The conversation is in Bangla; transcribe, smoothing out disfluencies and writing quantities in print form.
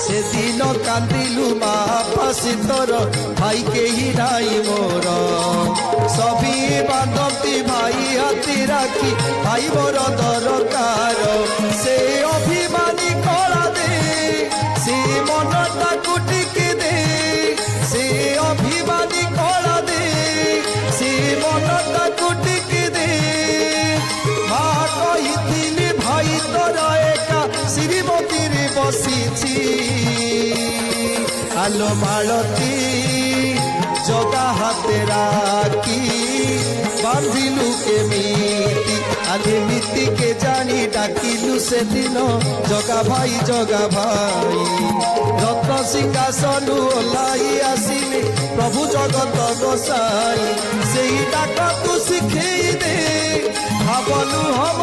সেদিন কান্দিলু মা পাশে তোর ভাই কেহি নাই মোর সবই বান্ধবী ভাই হাতে রাখি ভাই মোর দরকার সে অভিমানী করা দে সে মনটাকু টিকে দে সে অভিমানী করা দে সে মনটাকু টিকে দে মা কহিলি ভাই তোর একা শ্রীমতীরে বসিছি আলো মালতী জগা হাতে রাখি বাঁধিলু কেমিতি আলে মিতিকে জানি ডাকিলু সেদিন জগা ভাই রত্ন সিংহাসনু ওলাই আসিলে প্রভু জগত গোসাই সেই ডাক তু শিখেই দে ভাবলু হব